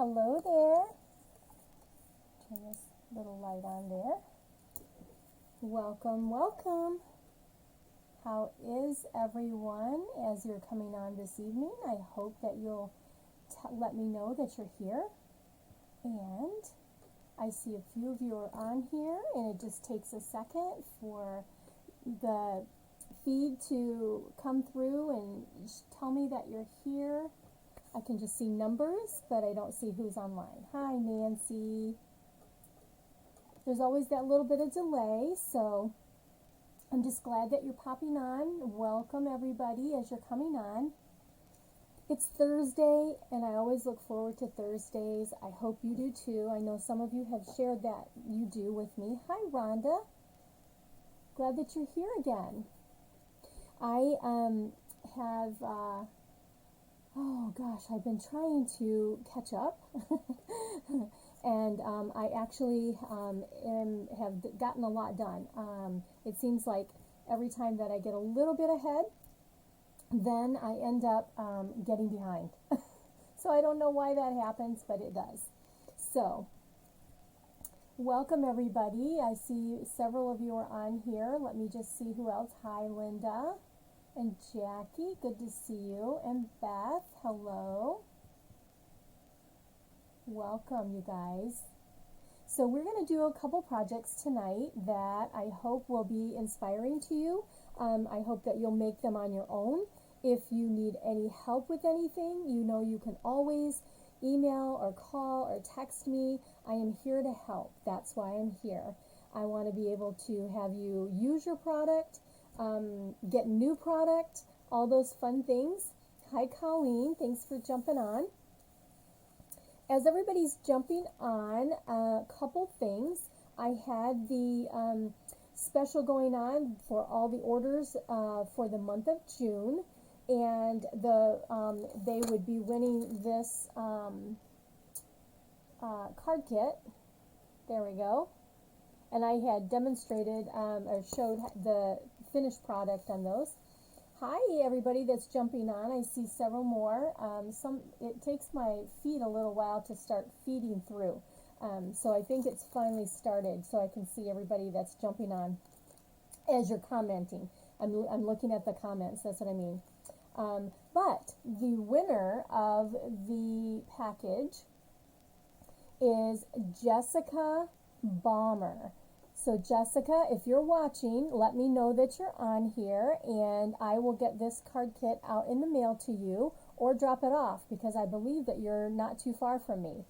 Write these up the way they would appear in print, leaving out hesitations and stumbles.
Hello there. Turn this little light on there. Welcome, welcome. How is everyone as you're coming on this evening? I hope that you'll let me know that you're here. And I see a few of you are on here, and it just takes a second for the feed to come through and tell me that you're here. I can just see numbers, but I don't see who's online. Hi, Nancy. There's always that little bit of delay, so I'm just glad that you're popping on. Welcome, everybody, as you're coming on. It's Thursday, and I always look forward to Thursdays. I hope you do too. I know some of you have shared that you do with me. Hi, Rhonda. Glad that you're here again. I have... oh gosh, I've been trying to catch up, and I actually have gotten a lot done. It seems like every time that I get a little bit ahead, then I end up getting behind. So I don't know why that happens, but it does. So, welcome everybody. I see several of you are on here. Let me just see who else. Hi, Linda. And Jackie, good to see you. And Beth, hello. Welcome, you guys. So we're going to do a couple projects tonight that I hope will be inspiring to you. I hope that you'll make them on your own. If you need any help with anything, you know you can always email or call or text me. I am here to help. That's why I'm here. I want to be able to have you use your product, get new product, all those fun things. Hi, Colleen. Thanks for jumping on. As everybody's jumping on, a couple things. I had the special going on for all the orders for the month of June, and they would be winning this card kit. There we go. And I had demonstrated or showed the finished product on those. Hi everybody that's jumping on. I see several more. It takes my feed a little while to start feeding through. So I think it's finally started, so I can see everybody that's jumping on as you're commenting. I'm looking at the comments, that's what I mean. But the winner of the package is Jessica Balmer. So Jessica, if you're watching, let me know that you're on here, and I will get this card kit out in the mail to you or drop it off, because I believe that you're not too far from me.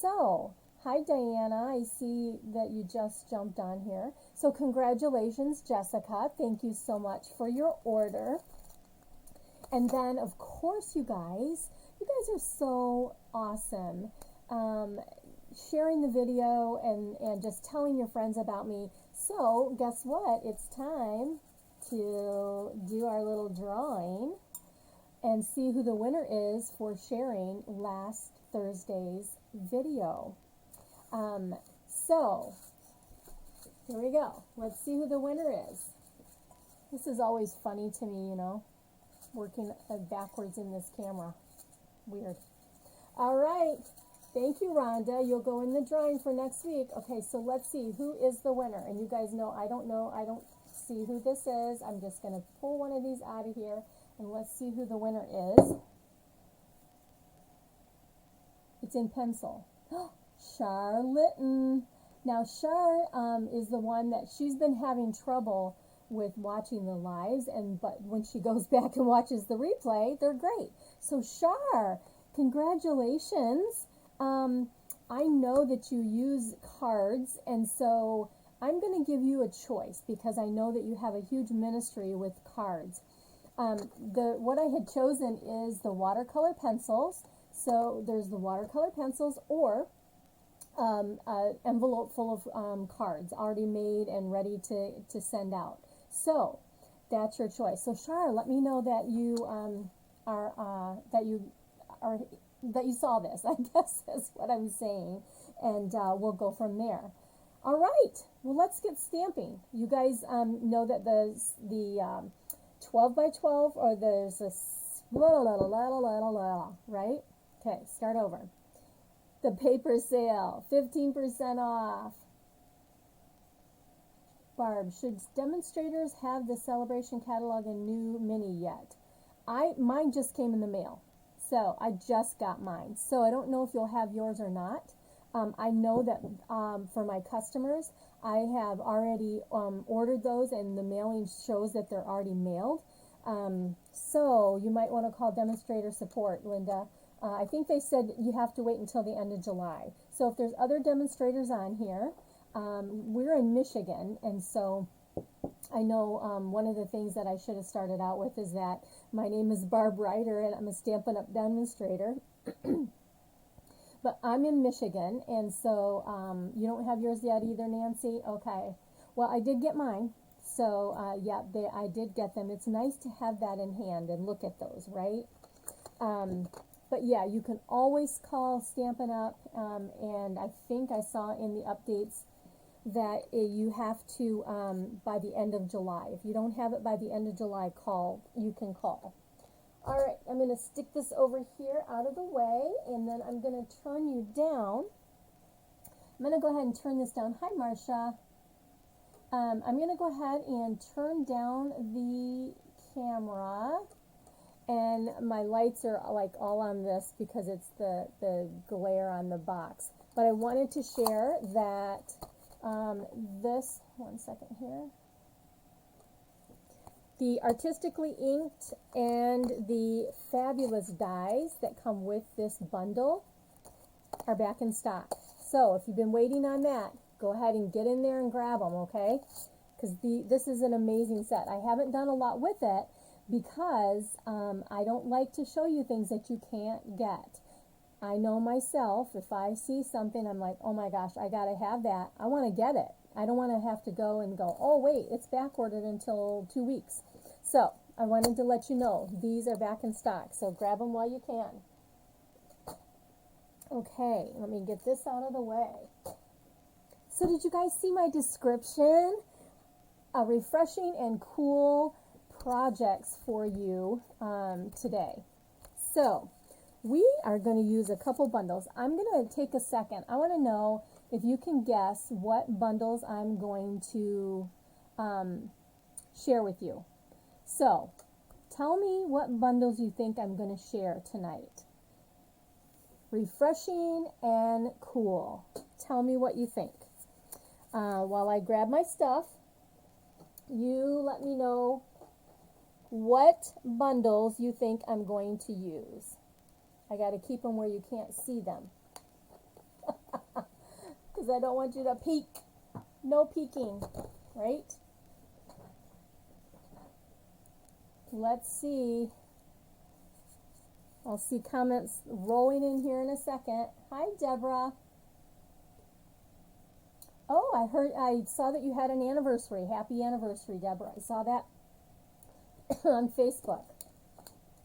So, hi Diana, I see that you just jumped on here. So congratulations, Jessica. Thank you so much for your order. And then, of course, you guys are so awesome. Sharing the video and just telling your friends about me. So guess what? It's time to do our little drawing and see who the winner is for sharing last Thursday's video. So here we go. Let's see who the winner is. This is always funny to me, you know, working backwards in this camera. Weird. All right. Thank you, Rhonda. You'll go in the drawing for next week. Okay, so let's see. Who is the winner? And you guys know. I don't see who this is. I'm just going to pull one of these out of here, and let's see who the winner is. It's in pencil. Charlotte. Now, Char is the one that she's been having trouble with watching the lives, but when she goes back and watches the replay, they're great. So, Char, congratulations. I know that you use cards, and so I'm going to give you a choice because I know that you have a huge ministry with cards. What I had chosen is the watercolor pencils. So there's the watercolor pencils or an envelope full of cards already made and ready to send out. So that's your choice. So Char, let me know that you that you saw this, I guess is what I'm saying, and we'll go from there. All right, well, let's get stamping. You guys know that the 12 by 12, or there's a right? Okay, start over. The paper sale, 15% off. Barb, should demonstrators have the celebration catalog and new mini yet? Mine just came in the mail, so I just got mine. So I don't know if you'll have yours or not. I know that for my customers, I have already ordered those, and the mailing shows that they're already mailed. So you might want to call demonstrator support, Linda. I think they said you have to wait until the end of July. So if there's other demonstrators on here, we're in Michigan, and so I know one of the things that I should have started out with is that my name is Barb Ryder, and I'm a Stampin' Up! Demonstrator. But I'm in Michigan, and so you don't have yours yet either, Nancy? Okay. Well, I did get mine. So, yeah, I did get them. It's nice to have that in hand and look at those, right? But, yeah, you can always call Stampin' Up! And I think I saw in the updates that you have to, by the end of July. If you don't have it by the end of July, you can call. All right, I'm going to stick this over here out of the way, and then I'm going to turn you down. I'm going to go ahead and turn this down. Hi, Marcia. I'm going to go ahead and turn down the camera, and my lights are like all on this because it's the glare on the box. But I wanted to share that this, one second here. The artistically inked and the fabulous dies that come with this bundle are back in stock. So if you've been waiting on that, go ahead and get in there and grab them, okay? Because this is an amazing set. I haven't done a lot with it because I don't like to show you things that you can't get. I know myself, if I see something, I'm like, oh my gosh, I gotta have that. I want to get it. I don't want to have to go and go, oh wait, it's back ordered until 2 weeks. So I wanted to let you know these are back in stock, so grab them while you can. Okay, let me get this out of the way. So did you guys see my description? Refreshing and cool projects for you today. So we are going to use a couple bundles. I'm going to take a second. I want to know if you can guess what bundles I'm going to share with you. So, tell me what bundles you think I'm going to share tonight. Refreshing and cool. Tell me what you think. While I grab my stuff, you let me know what bundles you think I'm going to use. I got to keep them where you can't see them. Because I don't want you to peek. No peeking, right? Let's see. I'll see comments rolling in here in a second. Hi, Deborah. Oh, I saw that you had an anniversary. Happy anniversary, Deborah. I saw that on Facebook.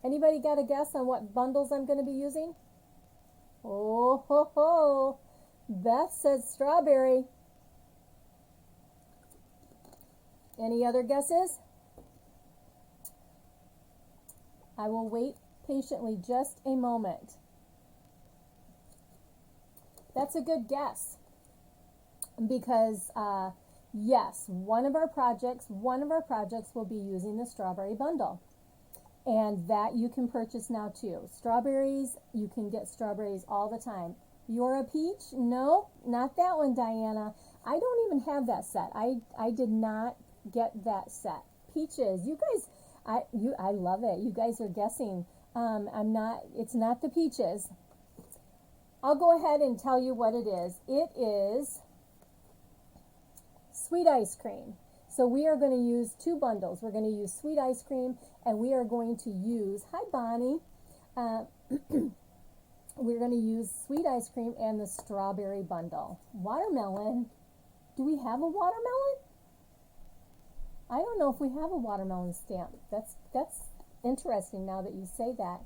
Anybody got a guess on what bundles I'm going to be using? Oh, ho, ho. Beth says strawberry. Any other guesses? I will wait patiently just a moment. That's a good guess because yes, one of our projects will be using the strawberry bundle, and that you can purchase now too. Strawberries, you can get strawberries all the time. You're a peach? No, not that one, Diana. I don't even have that set. I did not get that set. Peaches, you guys. I love it. You guys are guessing. It's not the peaches. I'll go ahead and tell you what it is. It is sweet ice cream. So we are going to use two bundles. We're going to use sweet ice cream, and we are going to use, hi Bonnie, we're going to use sweet ice cream and the strawberry bundle. Watermelon. Do we have a watermelon? I don't know if we have a watermelon stamp. That's interesting now that you say that.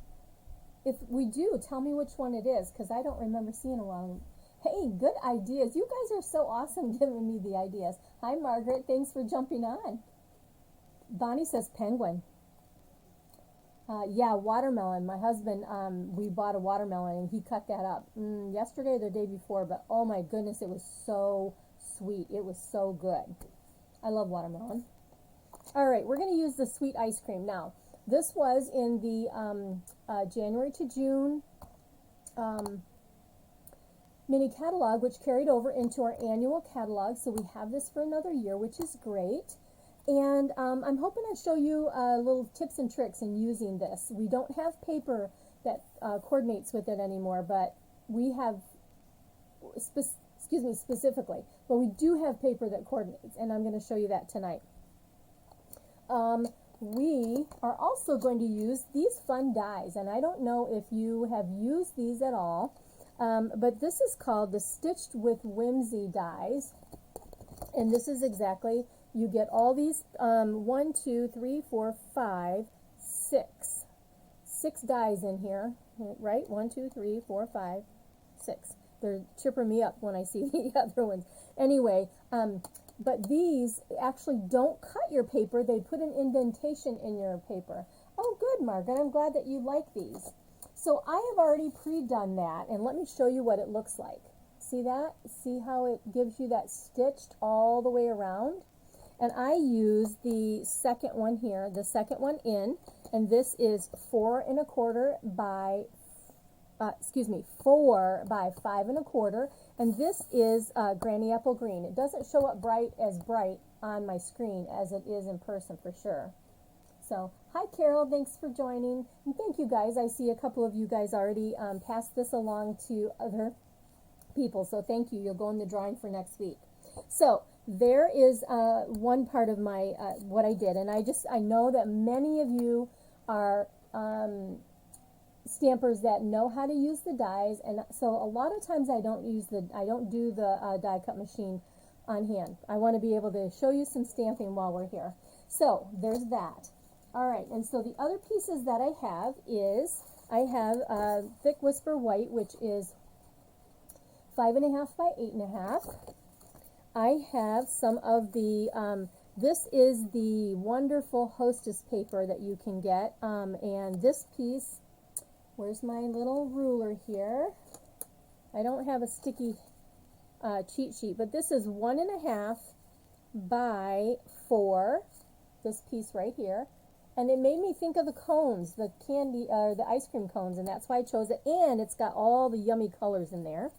If we do, tell me which one it is, because I don't remember seeing one. Hey, good ideas. You guys are so awesome giving me the ideas. Hi, Margaret. Thanks for jumping on. Bonnie says penguin. Yeah, watermelon. My husband, we bought a watermelon and he cut that up yesterday or the day before, but oh my goodness, it was so sweet. It was so good. I love watermelon. All right, we're going to use the sweet ice cream now. This was in the January to June mini catalog, which carried over into our annual catalog. So we have this for another year, which is great. And I'm hoping to show you little tips and tricks in using this. We don't have paper that coordinates with it anymore, but we have, specifically, but we do have paper that coordinates, and I'm going to show you that tonight. We are also going to use these fun dies, and I don't know if you have used these at all, but this is called the Stitched with Whimsy dies, and this is exactly, you get all these 1, 2, 3, 4, 5, 6 dies in here, right? 1, 2, 3, 4, 5, 6. They're tripping me up when I see the other ones. Anyway, but these actually don't cut your paper. They put an indentation in your paper. Oh, good, Margaret. I'm glad that you like these. So I have already pre-done that, and let me show you what it looks like. See that? See how it gives you that stitched all the way around? And I use the second one here, the second one in, and this is 4 1/4 by 4 by 5 1/4, and this is Granny Apple Green. It doesn't show up bright on my screen as it is in person for sure. So, hi Carol, thanks for joining, and thank you guys. I see a couple of you guys already passed this along to other people, so thank you. You'll go in the drawing for next week. So, there is one part of my, what I did, and I know that many of you are stampers that know how to use the dies, and so a lot of times I don't do the die cut machine on hand. I want to be able to show you some stamping while we're here. So there's that. All right, and so the other pieces that I have is I have Thick Whisper White, which is 5 1/2 by 8 1/2. I have some of the this is the wonderful Hostess paper that you can get, and this piece, where's my little ruler here? I don't have a sticky cheat sheet, but this is 1 1/2 by 4, this piece right here, and it made me think of the cones, the candy, the ice cream cones, and that's why I chose it, and it's got all the yummy colors in there.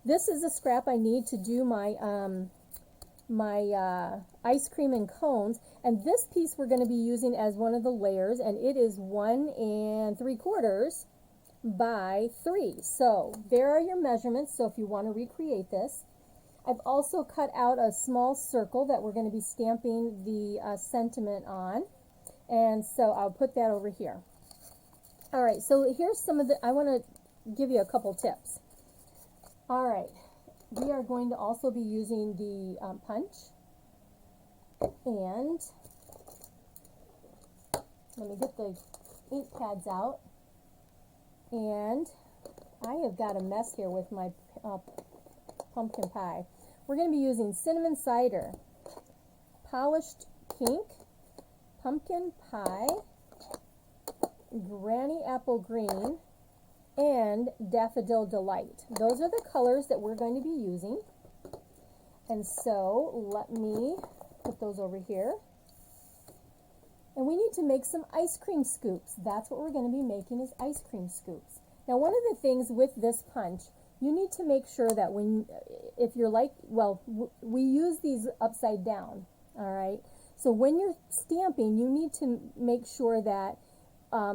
This is a scrap I need to do my ice cream and cones, and this piece we're going to be using as one of the layers, and it is 1 3/4 by 3. So there are your measurements, so if you want to recreate this. I've also cut out a small circle that we're going to be stamping the sentiment on, and so I'll put that over here. All right, so here's some of the, I want to give you a couple tips. All right, we are going to also be using the punch, and let me get the ink pads out, and I have got a mess here with my pumpkin pie. We're going to be using cinnamon cider, polished pink, pumpkin pie, Granny Apple Green, and Daffodil Delight. Those are the colors that we're going to be using. And so let me put those over here. And we need to make some ice cream scoops. That's what we're going to be making, is ice cream scoops. Now, one of the things with this punch, you need to make sure that when, if you're like, well, we use these upside down, all right? So when you're stamping, you need to make sure that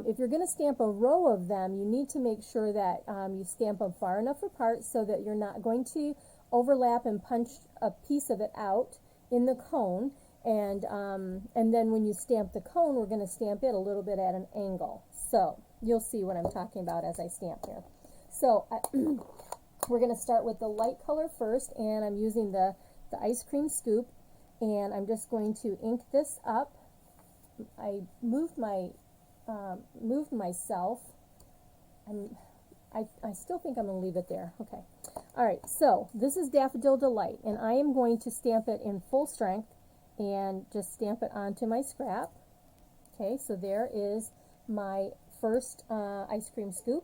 if you're going to stamp a row of them, you need to make sure that you stamp them far enough apart so that you're not going to overlap and punch a piece of it out in the cone. And then when you stamp the cone, we're going to stamp it a little bit at an angle. So you'll see what I'm talking about as I stamp here. So we're going to start with the light color first, and I'm using the ice cream scoop, and I'm just going to ink this up. I moved myself. I still think I'm going to leave it there. Okay. All right. So this is Daffodil Delight, and I am going to stamp it in full strength and just stamp it onto my scrap. Okay. So there is my first ice cream scoop.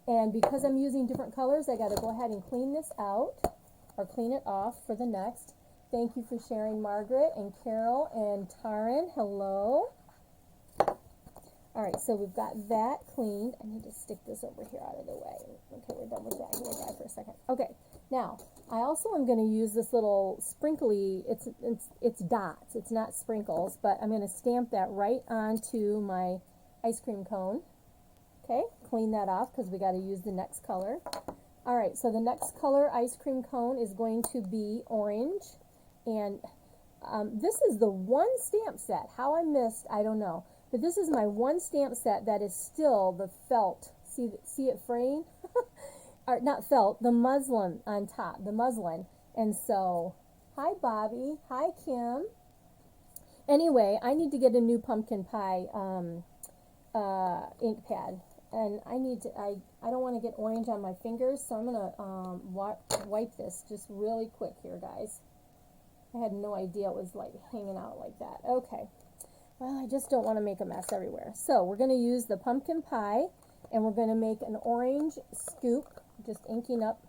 And because I'm using different colors, I got to go ahead and clean this out, or clean it off for the next. Thank you for sharing, Margaret and Carol and Taryn. Hello. All right, so we've got that cleaned. I need to stick this over here out of the way. Okay, we're done with that here, guy, for a second. Okay, now I also am going to use this little sprinkly. It's dots. It's not sprinkles, but I'm going to stamp that right onto my ice cream cone. Okay, clean that off because we got to use the next color. All right, so the next color ice cream cone is going to be orange, and this is the one stamp set. How I missed, I don't know. But this is my one stamp set that is still the felt. See it fraying? Or not felt, the muslin on top, the muslin. And so, hi Bobby, hi Kim. Anyway, I need to get a new pumpkin pie ink pad. And I don't want to get orange on my fingers, so I'm going to wipe this just really quick here, guys. I had no idea it was like hanging out like that. Okay. Well, I just don't want to make a mess everywhere. So we're going to use the pumpkin pie, and we're going to make an orange scoop, just inking up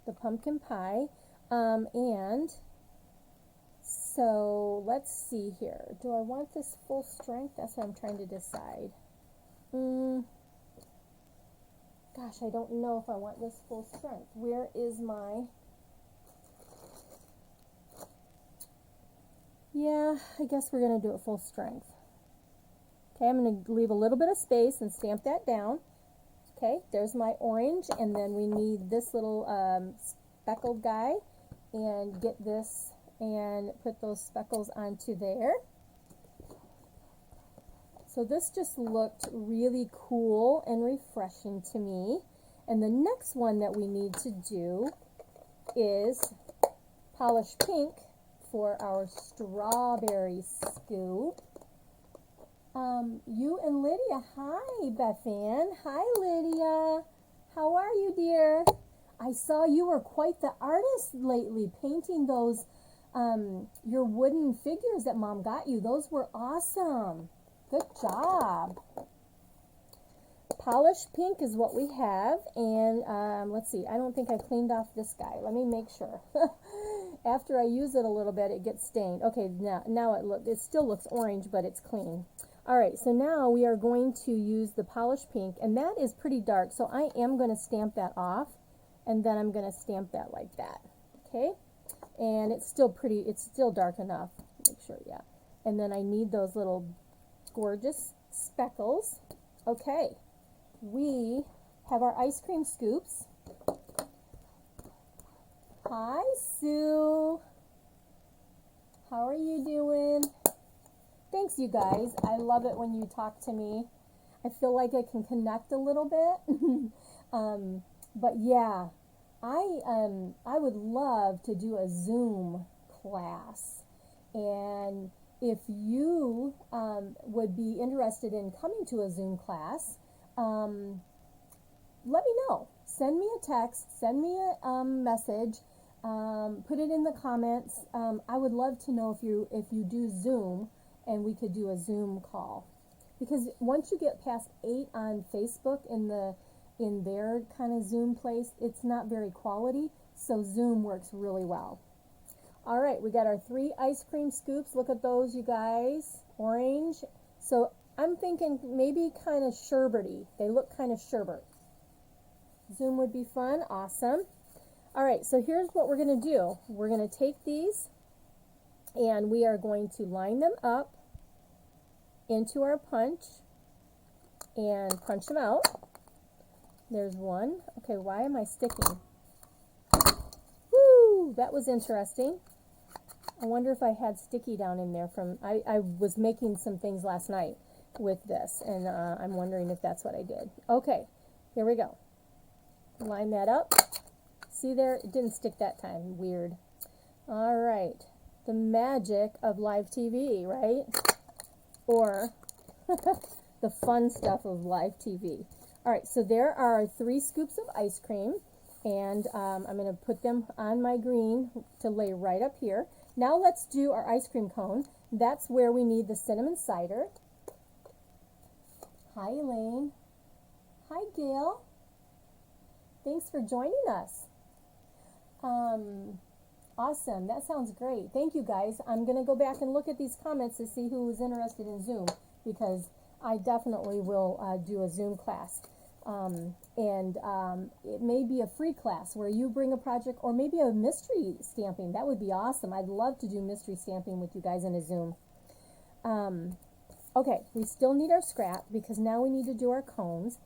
the pumpkin pie. And so let's see here. Do I want this full strength? That's what I'm trying to decide. Gosh, I don't know if I want this full strength. Where is my... Yeah, I guess we're going to do it full strength. Okay, I'm going to leave a little bit of space and stamp that down. Okay, there's my orange, and then we need this little speckled guy, and get this and put those speckles onto there. So this just looked really cool and refreshing to me. And the next one that we need to do is polish pink for our strawberry scoop. You and Lydia, hi Beth Ann. Hi Lydia. How are you, dear? I saw you were quite the artist lately, painting those, your wooden figures that Mom got you. Those were awesome. Good job. Polished pink is what we have, and let's see, I don't think I cleaned off this guy. Let me make sure. After I use it a little bit, it gets stained. Okay, now it still looks orange, but it's clean. All right, so now we are going to use the polished pink, and that is pretty dark, so I am going to stamp that off, and then I'm going to stamp that like that. Okay, and it's still dark enough. Make sure, yeah. And then I need those little gorgeous speckles. Okay, we have our ice cream scoops. Hi, Sue. How are you doing? Thanks, you guys. I love it when you talk to me. I feel like I can connect a little bit. But yeah, I would love to do a Zoom class. And if you would be interested in coming to a Zoom class, let me know. Send me a text, send me a message, put it in the comments. I would love to know if you do Zoom, and we could do a Zoom call. Because once you get past 8 on Facebook in their kind of Zoom place, it's not very quality, so Zoom works really well. All right, we got our 3 ice cream scoops. Look at those, you guys. Orange. So I'm thinking maybe kind of sherbety. They look kind of sherbet. Zoom would be fun. Awesome. All right, so here's what we're going to do. We're going to take these, and we are going to line them up into our punch and punch them out. There's one. Okay, why am I sticking? Woo! That was interesting. I wonder if I had sticky down in there from, I was making some things last night with this, and I'm wondering if that's what I did. Okay, here we go. Line that up. See there? It didn't stick that time. Weird. All right. The magic of live TV, right? Or the fun stuff of live TV. All right, so there are 3 scoops of ice cream, and I'm going to put them on my green to lay right up here. Now let's do our ice cream cone. That's where we need the cinnamon cider. Hi, Elaine. Hi, Gail. Thanks for joining us. Awesome. That sounds great. Thank you, guys. I'm going to go back and look at these comments to see who is interested in Zoom, because I definitely will do a Zoom class. It may be a free class where you bring a project, or maybe a mystery stamping. That would be awesome. I'd love to do mystery stamping with you guys in a Zoom. Okay, we still need our scrap because now we need to do our cones.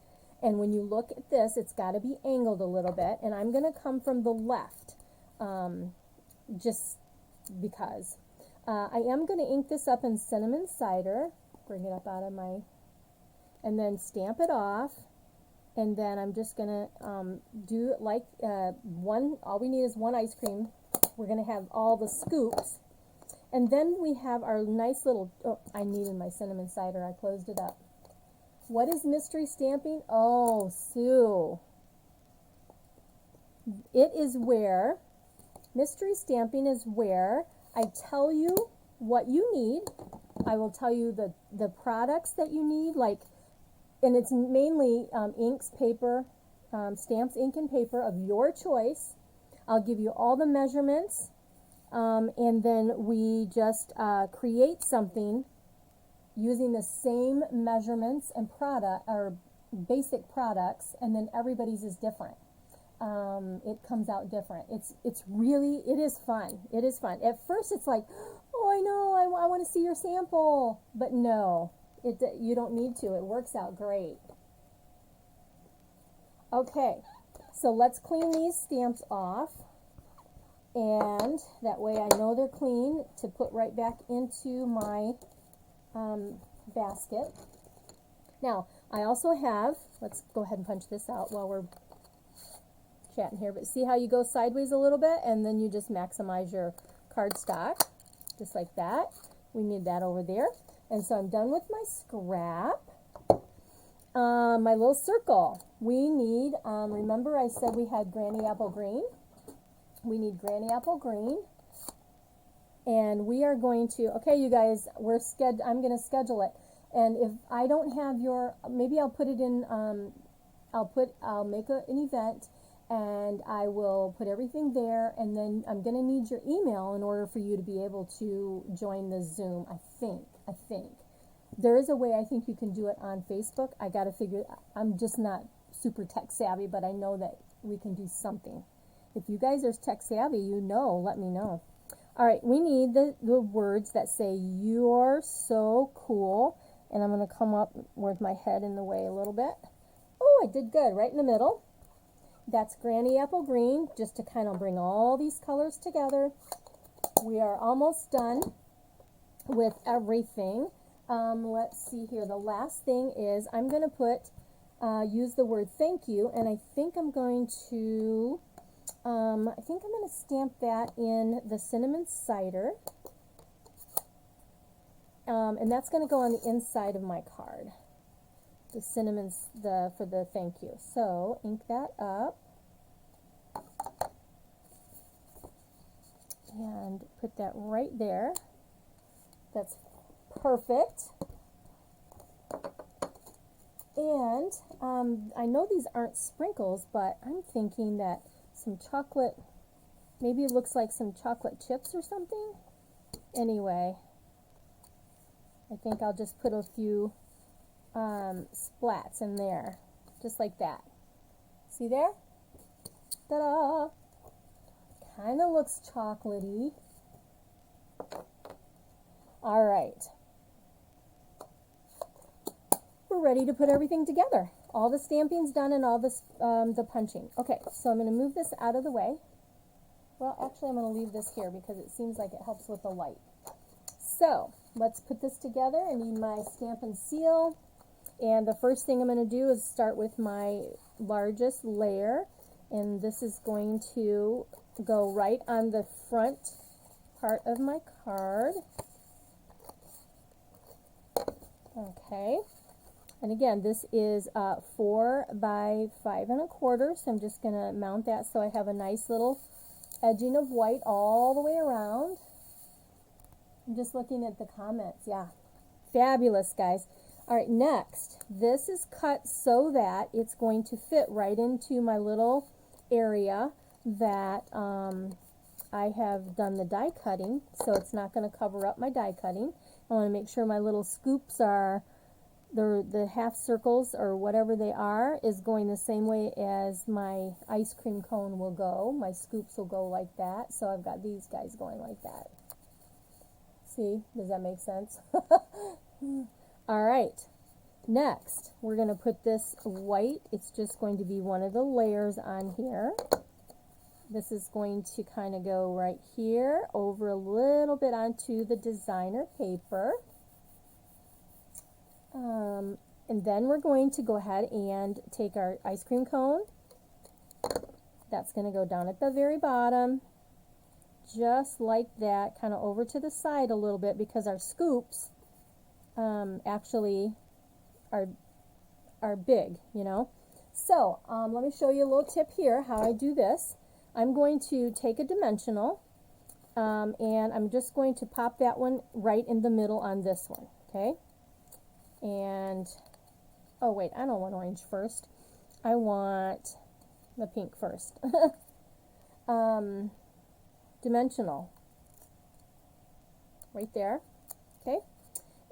And when you look at this, it's got to be angled a little bit. And I'm going to come from the left, just because. I am going to ink this up in cinnamon cider. Bring it up out of my, and then stamp it off. And then I'm just going to do like all we need is one ice cream. We're going to have all the scoops. And then we have our nice little, oh, I needed my cinnamon cider. I closed it up. What is mystery stamping? Oh, Sue. It is where, mystery stamping is where I tell you what you need. I will tell you the products that you need, like, and it's mainly inks, paper, stamps, ink, and paper of your choice. I'll give you all the measurements. And then we just create something using the same measurements and product or basic products, and then everybody's is different. It comes out different. It is fun. It is fun. At first, it's like, oh, I know, I want to see your sample, but no, you don't need to. It works out great. Okay, so let's clean these stamps off. And that way I know they're clean to put right back into my basket. Now, I also have, let's go ahead and punch this out while we're chatting here, but see how you go sideways a little bit, and then you just maximize your cardstock, just like that. We need that over there. And so I'm done with my scrap. My little circle. We need, remember I said we had Granny Apple Green? We need Granny Apple Green, and we are going to, okay, you guys, I'm going to schedule it, and if I don't have your, maybe I'll put it in, I'll make an event, and I will put everything there, and then I'm going to need your email in order for you to be able to join the Zoom, I think. There is a way I think you can do it on Facebook. I got to figure, I'm just not super tech savvy, but I know that we can do something. If you guys are tech savvy, let me know. All right, we need the words that say, "You're so cool." And I'm going to come up with my head in the way a little bit. Oh, I did good, right in the middle. That's Granny Apple Green, just to kind of bring all these colors together. We are almost done with everything. Let's see here. The last thing is I'm going to use the word thank you, and I think I'm going to... stamp that in the cinnamon cider. And that's going to go on the inside of my card. The cinnamon's for the thank you. So, ink that up. And put that right there. That's perfect. And I know these aren't sprinkles, but I'm thinking that some chocolate, maybe it looks like some chocolate chips or something. Anyway, I think I'll just put a few splats in there, just like that. See there? Ta-da! Kind of looks chocolatey. All right. We're ready to put everything together. All the stamping's done and all this, the punching. Okay, so I'm going to move this out of the way. Well, actually, I'm going to leave this here because it seems like it helps with the light. So, let's put this together. I need my stamp and seal. And the first thing I'm going to do is start with my largest layer. And this is going to go right on the front part of my card. Okay. And again, this is 4 by 5 1/4, so I'm just going to mount that so I have a nice little edging of white all the way around. I'm just looking at the comments. Yeah, fabulous, guys. All right, next, this is cut so that it's going to fit right into my little area that I have done the die cutting, so it's not going to cover up my die cutting. I want to make sure my little scoops are, the half circles or whatever they are is going the same way as my ice cream cone will go. My scoops will go like that, so I've got these guys going like that. See, does that make sense? All right, next we're going to put this white, it's just going to be one of the layers on here. This is going to kind of go right here over a little bit onto the designer paper. And then we're going to go ahead and take our ice cream cone. That's going to go down at the very bottom, just like that, kind of over to the side a little bit because our scoops actually are big, you know. So let me show you a little tip here how I do this. I'm going to take a dimensional and I'm just going to pop that one right in the middle on this one, okay? And, oh wait, I don't want orange first. I want the pink first. Dimensional, right there, okay?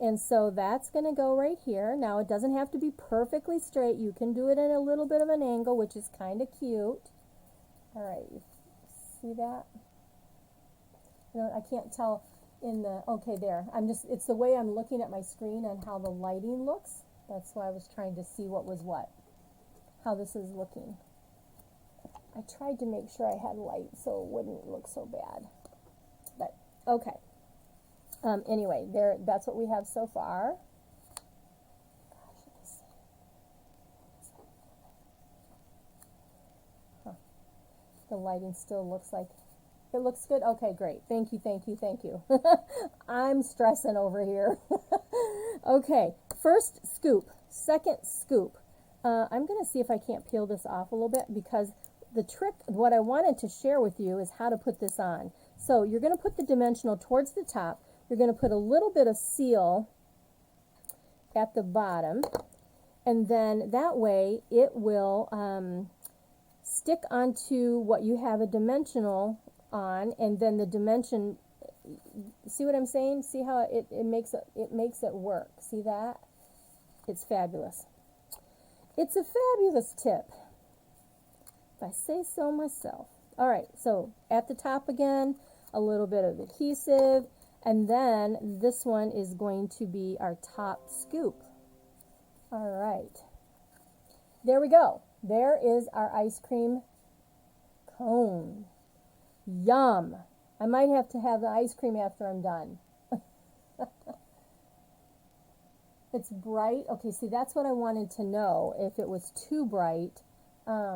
And so that's going to go right here. Now it doesn't have to be perfectly straight. You can do it at a little bit of an angle, which is kind of cute. All right, see that? I can't tell in the, okay, there. It's the way I'm looking at my screen and how the lighting looks. That's why I was trying to see what was what, how this is looking. I tried to make sure I had light so it wouldn't look so bad. But, okay. Anyway, that's what we have so far. Huh. The lighting still looks like, it looks good? Okay, great. Thank you, thank you, thank you. I'm stressing over here. Okay, first scoop, second scoop. I'm going to see if I can't peel this off a little bit because the trick, what I wanted to share with you is how to put this on. So you're going to put the dimensional towards the top. You're going to put a little bit of seal at the bottom, and then that way it will stick onto what you have a dimensional on, and then the dimension, see what I'm saying? See how it makes it work. See that? It's fabulous. It's a fabulous tip, if I say so myself. All right, so at the top again, a little bit of adhesive, and then this one is going to be our top scoop. All right, there we go. There is our ice cream cone. Yum. I might have to have the ice cream after I'm done. It's bright. Okay, see, that's what I wanted to know. If it was too bright, I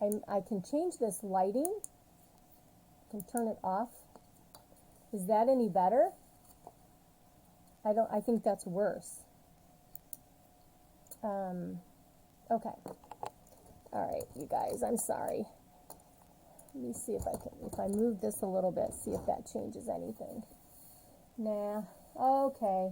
can change this lighting. I can turn it off. Is that any better? I think that's worse. Okay. All right, you guys, I'm sorry. Let me see if I move this a little bit, see if that changes anything. Nah, okay.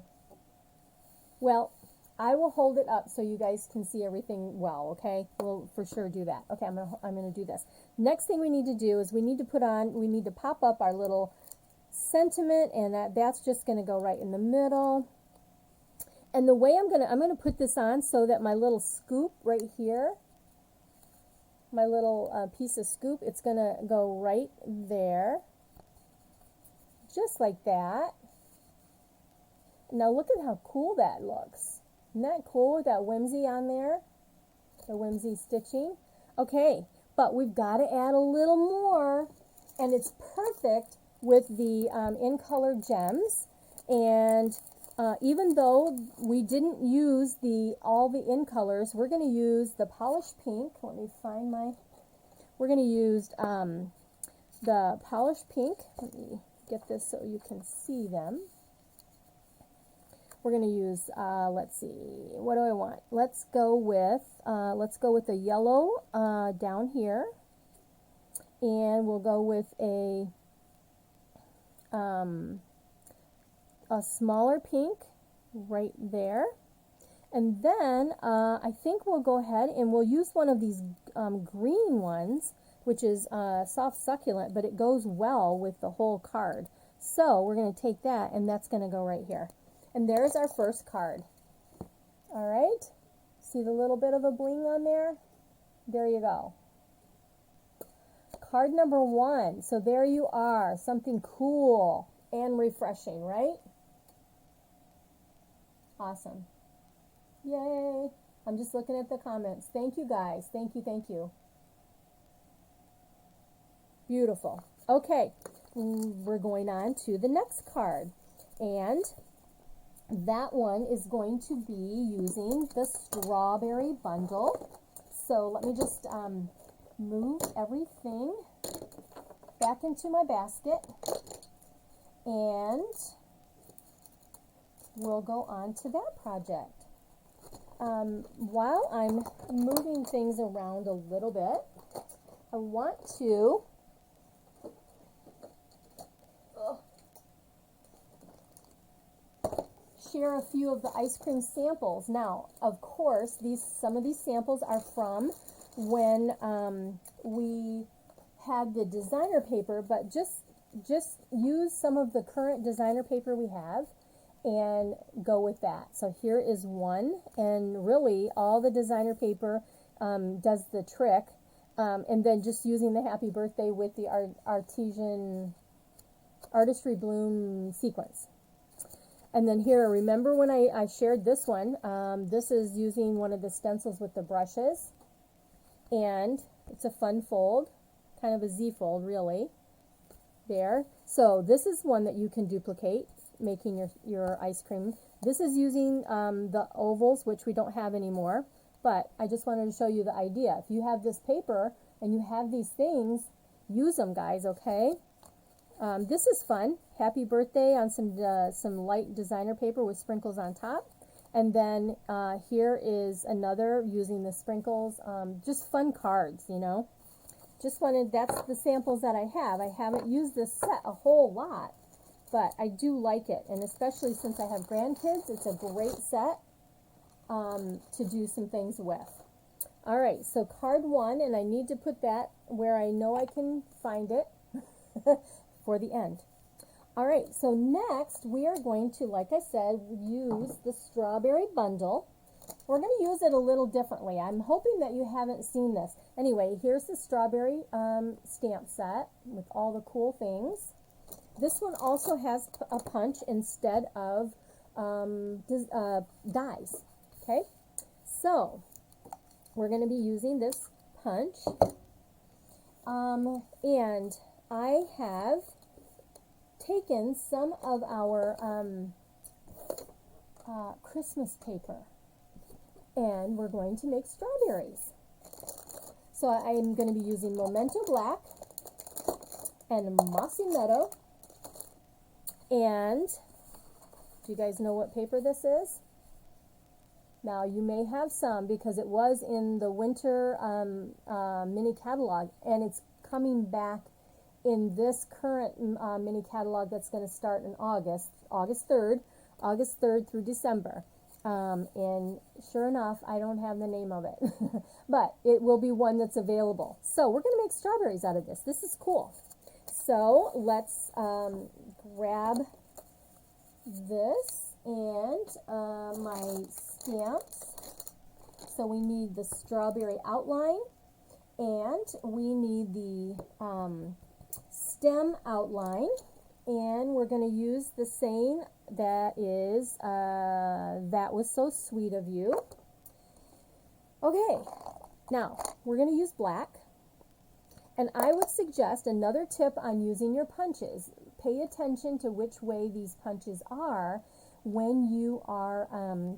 Well, I will hold it up so you guys can see everything well, okay? We'll for sure do that. Okay, I'm gonna do this. Next thing we need to do is we need to pop up our little sentiment, and that's just gonna go right in the middle. And the way I'm gonna put this on so that my little scoop right here, my little piece of scoop, it's gonna go right there, just like that. Now look at how cool that looks. Isn't that cool with that whimsy on there? The whimsy stitching. Okay, but we've got to add a little more, and it's perfect with the in color gems. And even though we didn't use all the in colors, we're going to use the polished pink. Let me find we're going to use the polished pink. Let me get this so you can see them. We're going to use, let's see, what do I want? Let's go with the yellow down here, and we'll go with a smaller pink right there. And then I think we'll go ahead and we'll use one of these green ones, which is soft succulent, but it goes well with the whole card. So we're going to take that, and that's going to go right here. And there's our first card. All right. See the little bit of a bling on there? There you go. Card number 1. So there you are. Something cool and refreshing, right? Awesome. Yay. I'm just looking at the comments. Thank you, guys. Thank you, thank you. Beautiful. Okay. We're going on to the next card. And that one is going to be using the strawberry bundle. So let me just move everything back into my basket, and we'll go on to that project. While I'm moving things around a little bit, I want to share a few of the ice cream samples. Now, of course, some of these samples are from when we had the designer paper, but just use some of the current designer paper we have and go with that. So here is one, and really all the designer paper does the trick, and then just using the happy birthday with the artistry bloom sequence. And then here, remember when I shared this one, this is using one of the stencils with the brushes, and it's a fun fold, kind of a Z fold really, there. So this is one that you can duplicate, making your ice cream. This is using the ovals, which we don't have anymore, but I just wanted to show you the idea. If you have this paper and you have these things, use them, guys, okay? This is fun. Happy birthday on some light designer paper with sprinkles on top. And then here is another using the sprinkles. Just fun cards, you know. That's the samples that I have. I haven't used this set a whole lot, but I do like it. And especially since I have grandkids, it's a great set to do some things with. All right, so card 1, and I need to put that where I know I can find it for the end. All right, so next we are going to, like I said, use the strawberry bundle. We're going to use it a little differently. I'm hoping that you haven't seen this. Anyway, here's the strawberry stamp set with all the cool things. This one also has a punch instead of dies. Okay, so we're going to be using this punch, and I have taken some of our Christmas paper, and we're going to make strawberries. So I'm going to be using Memento Black and Mossy Meadow. And do you guys know what paper this is? Now, you may have some because it was in the winter mini catalog, and it's coming back in this current mini catalog that's going to start in August 3rd through December. And sure enough, I don't have the name of it, but it will be one that's available. So we're going to make strawberries out of this. This is cool. So let's grab this and my stamps. So we need the strawberry outline, and we need the stem outline, and we're going to use the saying that is, that was so sweet of you. Okay, now we're going to use black, and I would suggest another tip on using your punches. Pay attention to which way these punches are when you are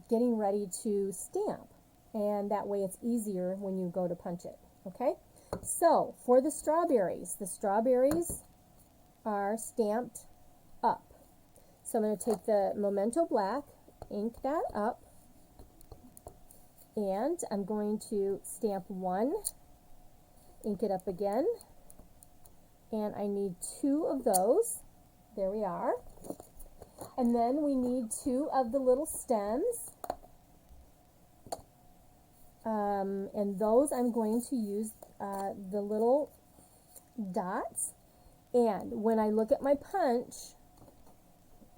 getting ready to stamp, and that way it's easier when you go to punch it. Okay, so for the strawberries are stamped up. So I'm going to take the Memento Black, ink that up, and I'm going to stamp one, ink it up again, and I need 2 of those. There we are. And then we need 2 of the little stems. And those I'm going to use the little dots. And when I look at my punch,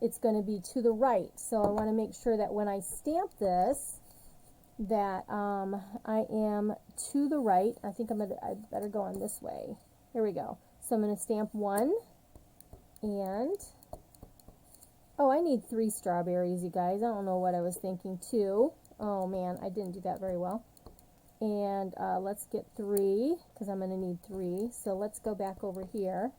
it's going to be to the right. So I want to make sure that when I stamp this, that I am to the right. I think I better go on this way. Here we go. So I'm going to stamp 1 and, oh, I need 3 strawberries, you guys. I don't know what I was thinking. 2. Oh man, I didn't do that very well. And let's get 3, because I'm going to need 3. So let's go back over here,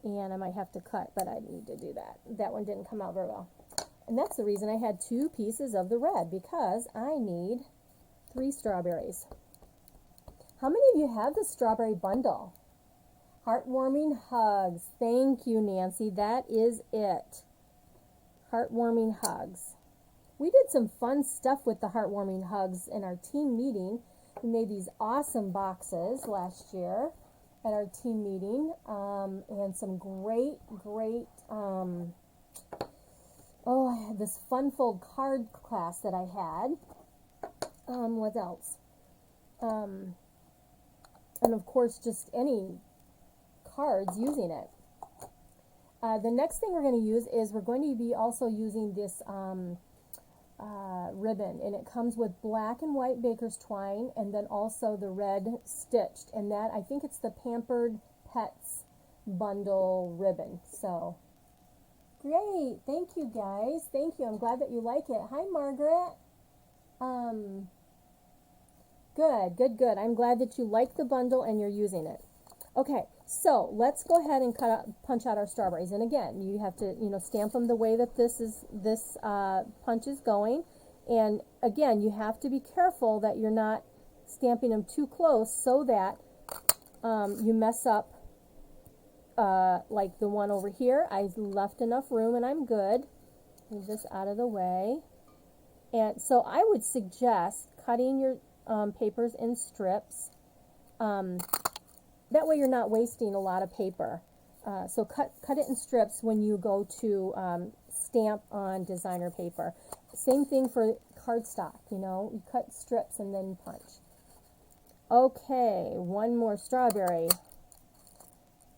and I might have to cut, but I need to do that. That one didn't come out very well. And that's the reason I had 2 pieces of the red, because I need 3 strawberries. How many of you have the strawberry bundle? Heartwarming hugs. Thank you, Nancy. That is it. Heartwarming hugs. We did some fun stuff with the heartwarming hugs in our team meeting. We made these awesome boxes last year at our team meeting, and some great, this fun fold card class that I had. What else? And of course, just any cards using it. The next thing we're going to use is we're going to be also using this ribbon, and it comes with black and white baker's twine, and then also the red stitched, and that, I think it's the Pampered Pets bundle ribbon. So great, thank you guys, thank you. I'm glad that you like it. Hi Margaret. Good. I'm glad that you like the bundle and you're using it. Okay, so let's go ahead and punch out our strawberries. And again, you have to, stamp them the way that this punch is going. And again, you have to be careful that you're not stamping them too close, so that you mess up, like the one over here. I left enough room and I'm good. Move this out of the way. And so I would suggest cutting your papers in strips. That way you're not wasting a lot of paper. So cut it in strips when you go to stamp on designer paper. Same thing for cardstock, you cut strips and then punch. Okay, one more strawberry.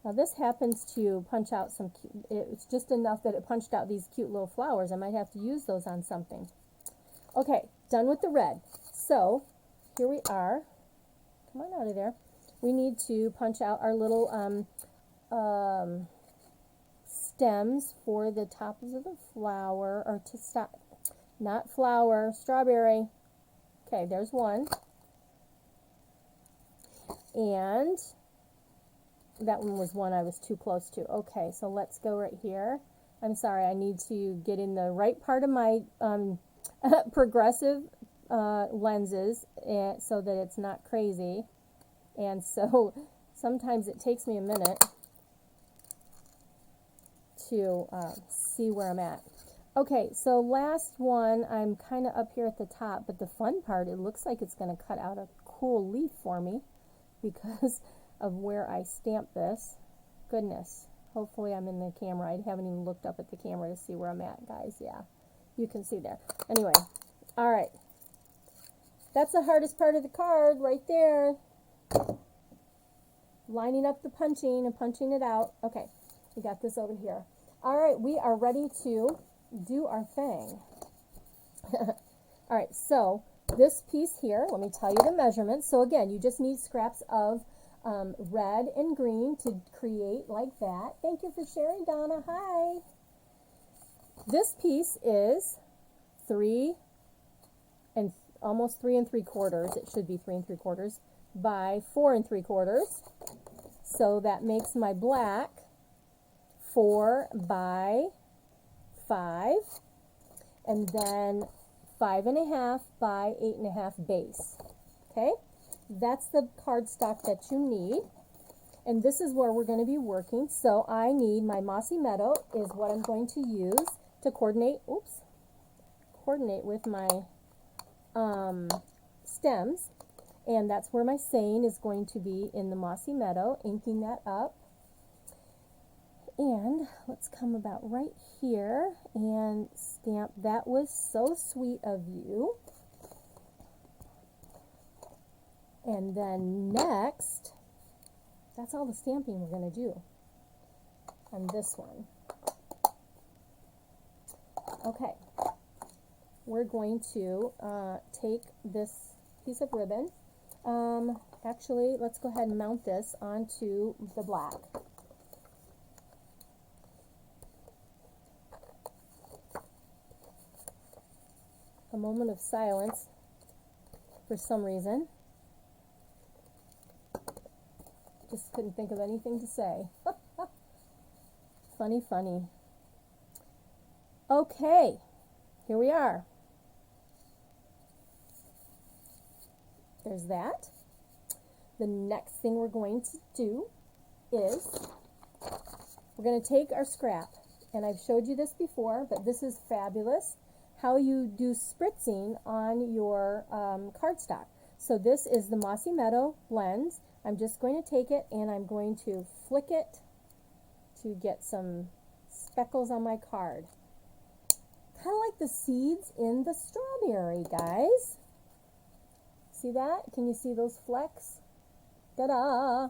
Now this happens to punch out some, it's just enough that it punched out these cute little flowers. I might have to use those on something. Okay, done with the red. So here we are. Come on out of there. We need to punch out our little stems for the tops of the flower, or to stop, not flower, strawberry. Okay, there's one. And that one was one I was too close to. Okay, so let's go right here. I'm sorry, I need to get in the right part of my progressive lenses, so that it's not crazy. And so sometimes it takes me a minute to see where I'm at. Okay, so last one, I'm kind of up here at the top, but the fun part, it looks like it's going to cut out a cool leaf for me because of where I stamped this. Goodness, hopefully I'm in the camera. I haven't even looked up at the camera to see where I'm at, guys. Yeah, you can see there. Anyway, all right. That's the hardest part of the card right there. Lining up the punching and punching it out. Okay, we got this over here. All right, we are ready to do our thing. All right, so this piece here, let me tell you the measurements. So again, you just need scraps of red and green to create like that. Thank you for sharing, Donna. Hi. This piece is almost 3 3/4. It should be 3 3/4 by 4 3/4. So that makes my black 4 by 5, and then 5 1/2 by 8 1/2 base. Okay, that's the cardstock that you need, and this is where we're going to be working. So I need my Mossy Meadow is what I'm going to use to coordinate with my stems, and that's where my saying is going to be, in the Mossy Meadow, inking that up. And let's come about right here and stamp. That was so sweet of you. And then next, that's all the stamping we're going to do on this one. Okay, we're going to take this piece of ribbon. Actually, let's go ahead and mount this onto the black. A moment of silence for some reason. Just couldn't think of anything to say. Funny, funny. Okay, here we are. There's that. The next thing we're going to do is we're going to take our scrap, and I've showed you this before, but this is fabulous, how you do spritzing on your cardstock. So this is the Mossy Meadow Blends. I'm just going to take it and I'm going to flick it to get some speckles on my card. Kind of like the seeds in the strawberry, guys. See that? Can you see those flecks? Ta-da!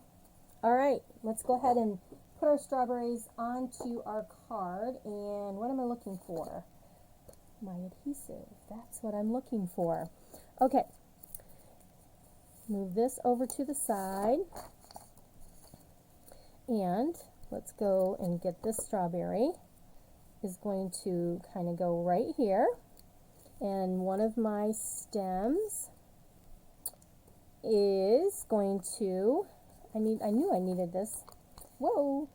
All right, let's go ahead and put our strawberries onto our card. And what am I looking for? My adhesive. That's what I'm looking for. Okay. Move this over to the side. And let's go and get this strawberry. Is going to kind of go right here. And one of my stems is going to, I knew I needed this. Whoa.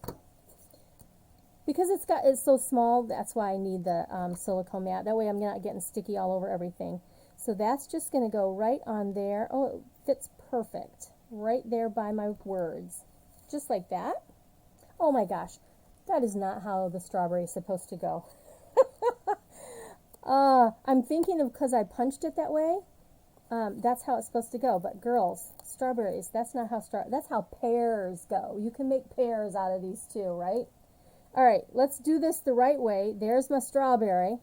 Because it's so small, that's why I need the silicone mat. That way I'm not getting sticky all over everything. So that's just going to go right on there. Oh, it fits perfect. Right there by my words. Just like that. Oh my gosh. That is not how the strawberry is supposed to go. I'm thinking of because I punched it that way. That's how it's supposed to go. But girls, strawberries, that's not how that's how pears go. You can make pears out of these too, right? All right, let's do this the right way. There's my strawberry.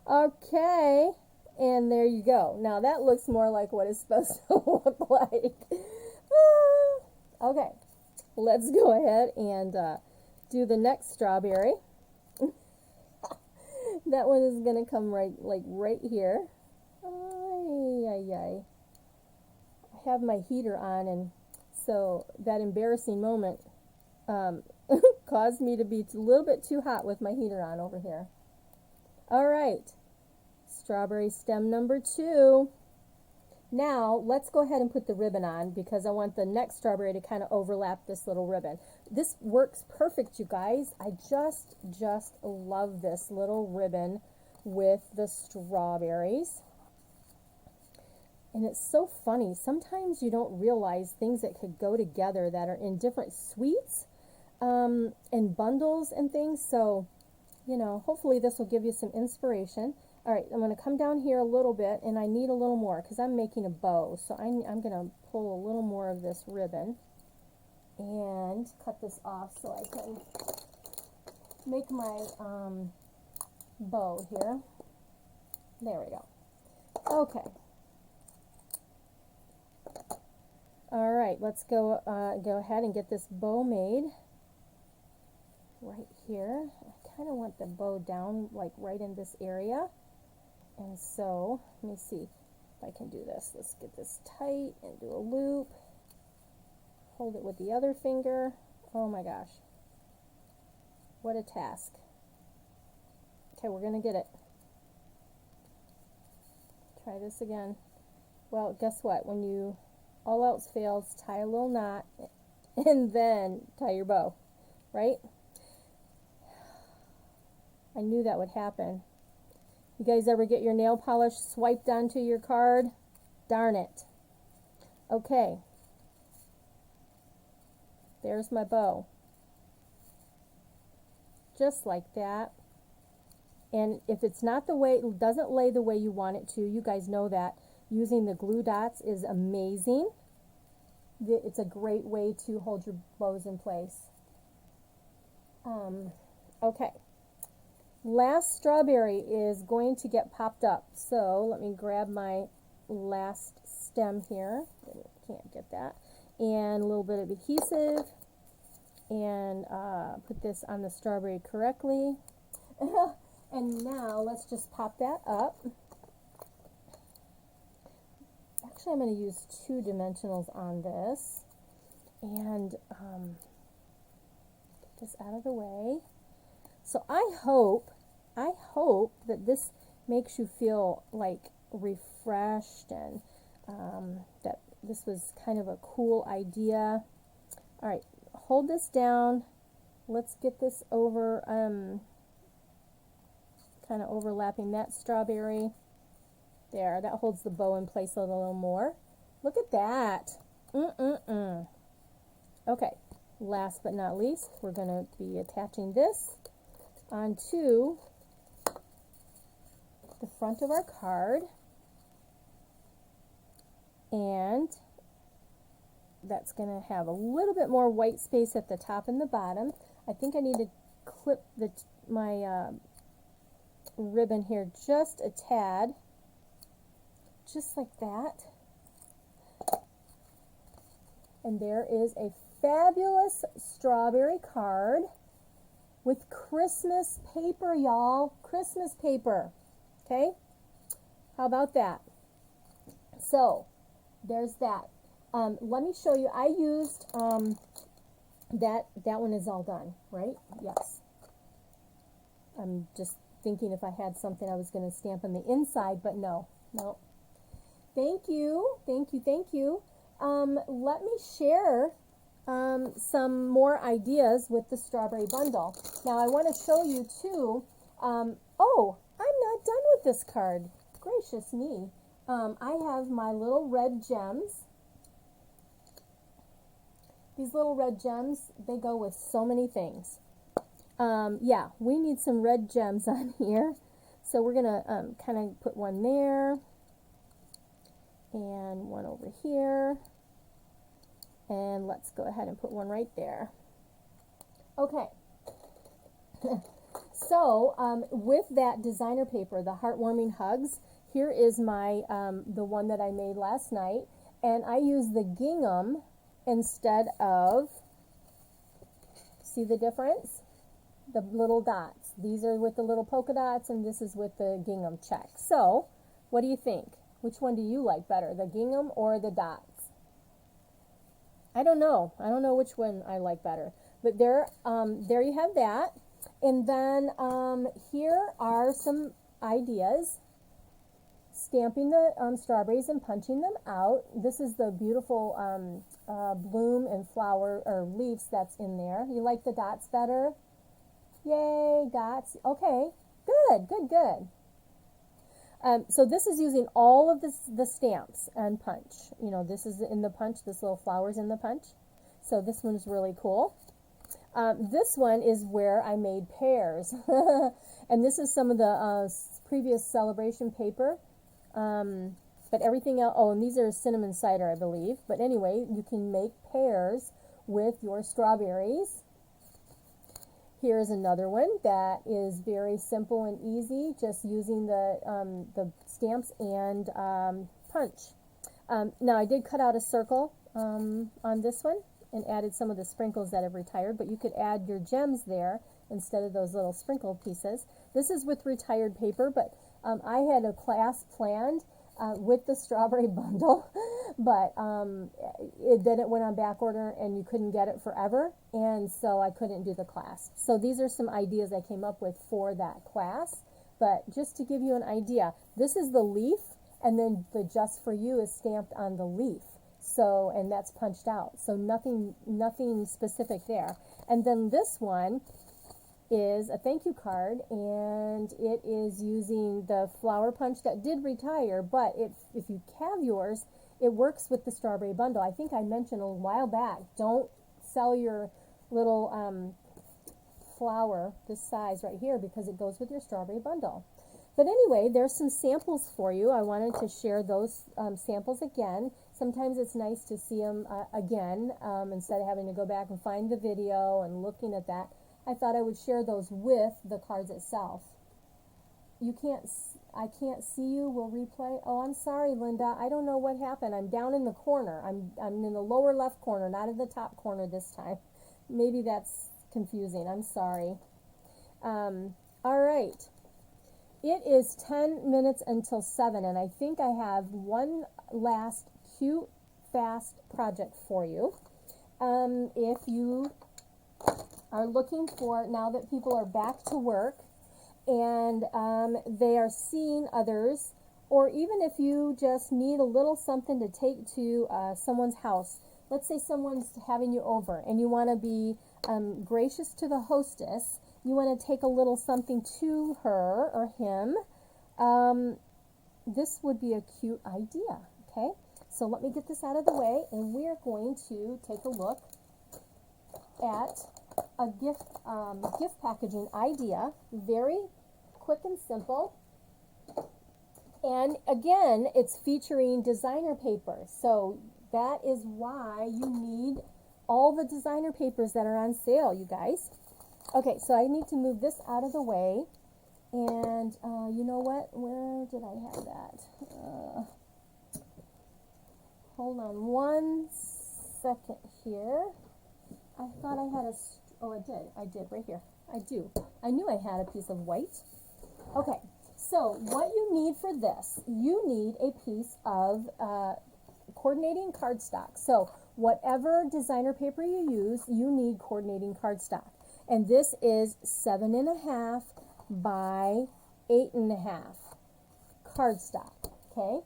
Okay, and there you go. Now that looks more like what it's supposed to look like. Okay, let's go ahead and do the next strawberry. That one is going to come right here. I have my heater on, and so that embarrassing moment caused me to be a little bit too hot with my heater on over here. All right, strawberry stem number 2. Now let's go ahead and put the ribbon on because I want the next strawberry to kind of overlap this little ribbon. This works perfect, you guys. I just love this little ribbon with the strawberries. And it's so funny. Sometimes you don't realize things that could go together that are in different sweets and bundles and things. So, you know, hopefully this will give you some inspiration. All right, I'm going to come down here a little bit, and I need a little more because I'm making a bow. So I'm going to pull a little more of this ribbon and cut this off so I can make my bow here. There we go. Okay. All right, let's go ahead and get this bow made right here. I kind of want the bow down like right in this area. And so, let me see if I can do this. Let's get this tight and do a loop. Hold it with the other finger. Oh my gosh. What a task. Okay, we're going to get it. Try this again. Well, guess what? When you all else fails, tie a little knot and then tie your bow, right? I knew that would happen. You guys ever get your nail polish swiped onto your card? Darn it. Okay. There's my bow. Just like that. And if it's not the way, it doesn't lay the way you want it to, you guys know that. Using the glue dots is amazing. It's a great way to hold your bows in place. Okay. Last strawberry is going to get popped up. So let me grab my last stem here. Can't get that. And a little bit of adhesive. And put this on the strawberry correctly. And now let's just pop that up. Actually, I'm going to use 2 dimensionals on this. And get this out of the way. So I hope that this makes you feel like refreshed and that this was kind of a cool idea. All right, hold this down. Let's get this over, kind of overlapping that strawberry. There, that holds the bow in place a little more. Look at that. Okay, last but not least, we're going to be attaching this onto the front of our card, and that's going to have a little bit more white space at the top and the bottom. I think I need to clip my ribbon here just a tad, just like that. And there is a fabulous strawberry card with Christmas paper, y'all. Christmas paper. Okay? How about that? So, there's that. Let me show you. I used that one is all done, right? Yes. I'm just thinking if I had something I was going to stamp on the inside, but no. Thank you. Let me share some more ideas with the strawberry bundle. Now I want to show you too. Oh, I'm not done with this card. Gracious me. I have my little red gems. These little red gems, they go with so many things. Yeah, we need some red gems on here. So we're going to kind of put one there and one over here. And let's go ahead and put one right there. Okay. So with that designer paper, the Heartwarming Hugs, here is my the one that I made last night, and I use the gingham instead of, see the difference? The little dots. These are with the little polka dots, and this is with the gingham check. So, what do you think? Which one do you like better, the gingham or the dots? I don't know. I don't know which one I like better. But there you have that. And then here are some ideas. Stamping the strawberries and punching them out. This is the beautiful bloom and flower or leaves that's in there. You like the dots better? Yay, dots. Okay, good. So this is using all of the stamps and punch. You know, this is in the punch, this little flower's in the punch. So this one's really cool. This one is where I made pears. And this is some of the previous celebration paper. But everything else, oh, and these are cinnamon cider, I believe. But anyway, you can make pears with your strawberries. Here's another one that is very simple and easy, just using the stamps and punch. Now I did cut out a circle on this one and added some of the sprinkles that have retired, but you could add your gems there instead of those little sprinkle pieces. This is with retired paper, but I had a class planned with the strawberry bundle, but then it went on back order and you couldn't get it forever, and so I couldn't do the class. So these are some ideas I came up with for that class, but just to give you an idea, this is the leaf, and then the Just For You is stamped on the leaf. So, and that's punched out. So nothing specific there. And then this one is a thank you card, and it is using the flower punch that did retire, but if you have yours, it works with the strawberry bundle. I think I mentioned a while back, don't sell your little flower this size right here because it goes with your strawberry bundle. But anyway, there's some samples for you. I wanted to share those samples again. Sometimes it's nice to see them again instead of having to go back and find the video and looking at that. I thought I would share those with the cards itself. You can't, I can't see you, will replay. Oh, I'm sorry, Linda. I don't know what happened. I'm down in the corner. I'm in the lower left corner, not in the top corner this time. Maybe that's confusing. I'm sorry. All right. It is 10 minutes until 7, and I think I have one last cute, fast project for you. If you are looking for, now that people are back to work, and they are seeing others, or even if you just need a little something to take to someone's house. Let's say someone's having you over and you want to be gracious to the hostess. You want to take a little something to her or him. This would be a cute idea, okay? So let me get this out of the way, and we're going to take a look at a gift packaging idea. Very quick and simple. And again, it's featuring designer paper. So that is why you need all the designer papers that are on sale, you guys. Okay, so I need to move this out of the way. And you know what? Where did I have that? Hold on one second here. I thought I had oh, I did, right here. I do. I knew I had a piece of white. Okay, so what you need for this, you need a piece of coordinating cardstock. So whatever designer paper you use, you need coordinating cardstock. And this is 7.5 by 8.5 cardstock, okay?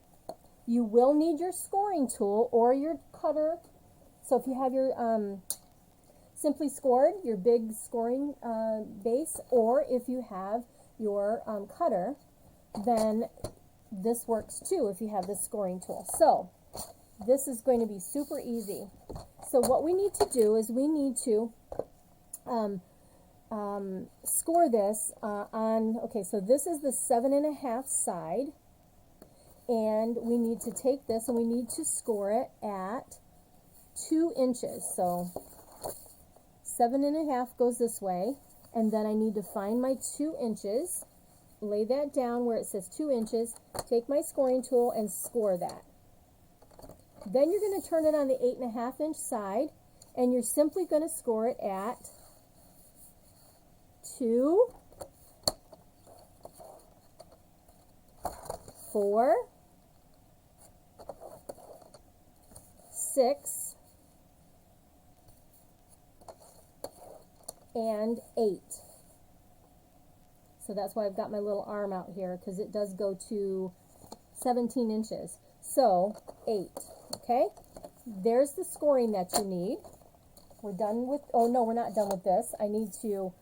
You will need your scoring tool or your cutter. So if you have your Simply Scored, your big scoring base, or if you have your cutter, then this works too if you have this scoring tool. So this is going to be super easy. So what we need to do is we need to score this on, okay, so this is the 7.5 side, and we need to take this and we need to score it at 2 inches. So 7.5 goes this way, and then I need to find my 2 inches, lay that down where it says 2 inches, take my scoring tool and score that. Then you're going to turn it on the 8.5 inch side, and you're simply going to score it at 2, 4, 6, and 8. So that's why I've got my little arm out here, because it does go to 17 inches. So 8, okay? There's the scoring that you need. We're done with, oh no, we're not done with this. I need to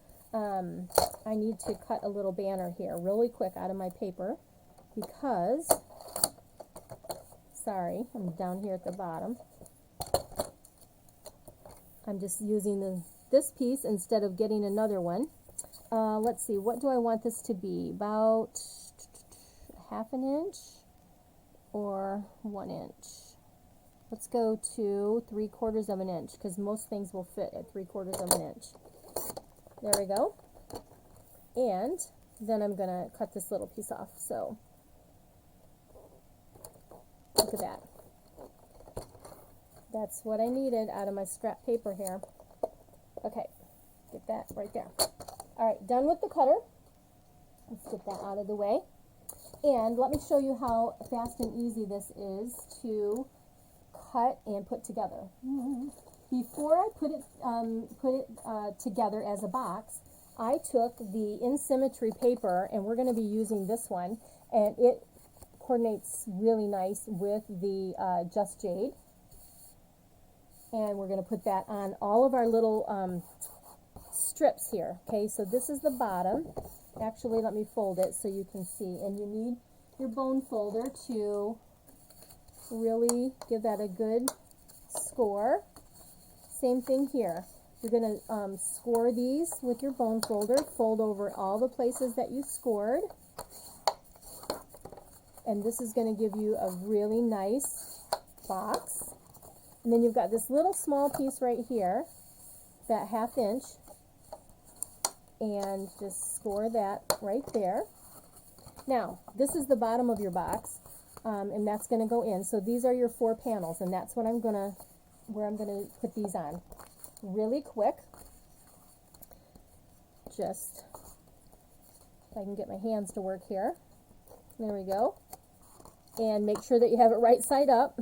cut a little banner here really quick out of my paper, because, sorry, I'm down here at the bottom. I'm just using this piece instead of getting another one. Let's see, what do I want this to be? About 1/2 inch or 1 inch? Let's go to 3/4 inch, because most things will fit at 3/4 inch. There we go. And then I'm going to cut this little piece off. So look at that. That's what I needed out of my scrap paper here. Okay, get that right there. All right, done with the cutter. Let's get that out of the way. And let me show you how fast and easy this is to cut and put together. Before I put it together as a box, I took the In Symmetry paper, and we're going to be using this one, and it coordinates really nice with the Just Jade. And we're going to put that on all of our little strips here. Okay, so this is the bottom. Actually, let me fold it so you can see. And you need your bone folder to really give that a good score. Same thing here. You're going to score these with your bone folder. Fold over all the places that you scored. And this is going to give you a really nice box. And then you've got this little small piece right here, that 1/2 inch. and just score that right there. Now, this is the bottom of your box, and that's going to go in. So these are your 4 panels, and that's what I'm gonna put these on. Really quick. Just, if I can get my hands to work here. There we go. And make sure that you have it right side up.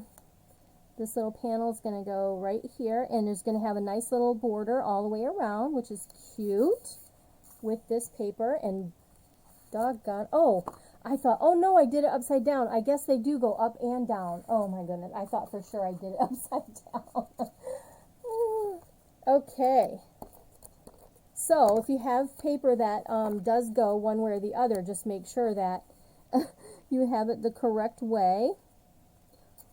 This little panel is going to go right here, and there's going to have a nice little border all the way around, which is cute, with this paper. And doggone, oh, I thought, oh no, I did it upside down. I guess they do go up and down. Oh my goodness, I thought for sure I did it upside down. Okay. So if you have paper that does go one way or the other, just make sure that you have it the correct way.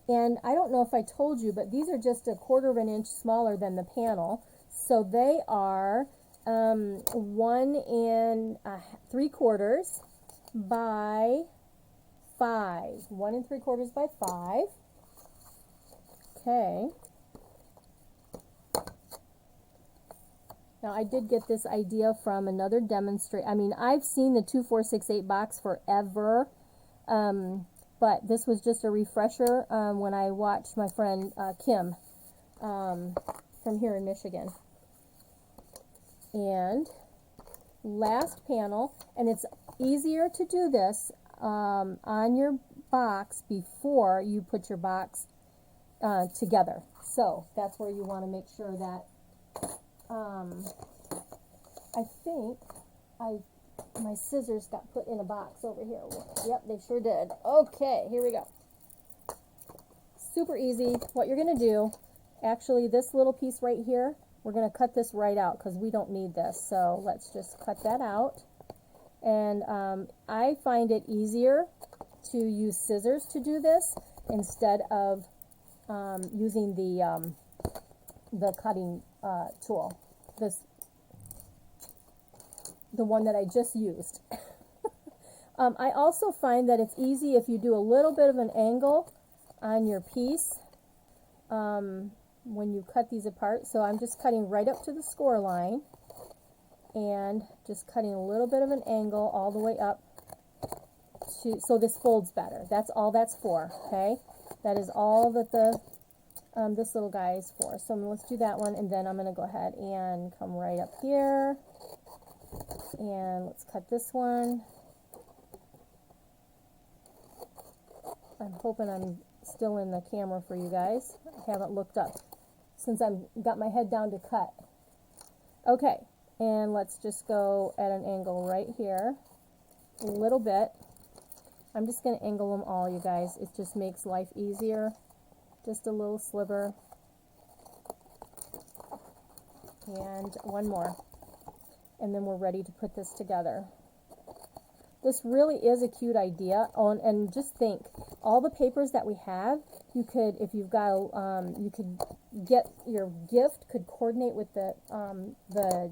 And I don't know if I told you, but these are just 1/4 inch smaller than the panel. So they are 1 3/4 by 5. 1 3/4 by 5. Okay. Now I did get this idea from another demonstrator. I mean, I've seen the 2468 box forever. But this was just a refresher when I watched my friend Kim from here in Michigan. And last panel, and it's easier to do this on your box before you put your box together. So that's where you want to make sure that I think my scissors got put in a box over here. Yep, they sure did. Okay, here we go. Super easy. What you're going to do, actually this little piece right here, we're going to cut this right out because we don't need this. So let's just cut that out. And I find it easier to use scissors to do this instead of using the cutting tool. The one that I just used. I also find that it's easy if you do a little bit of an angle on your piece when you cut these apart. So I'm just cutting right up to the score line and just cutting a little bit of an angle all the way up so this folds better. That's all that's for, okay? That is all that this little guy is for. So let's do that one, and then I'm going to go ahead and come right up here. And let's cut this one. I'm hoping I'm still in the camera for you guys. I haven't looked up since I've got my head down to cut. Okay, and let's just go at an angle right here. A little bit. I'm just going to angle them all, you guys. It just makes life easier. Just a little sliver. And one more. And then we're ready to put this together. This really is a cute idea. And just think, all the papers that we have, you could, if you've got, you could get your gift, could coordinate with the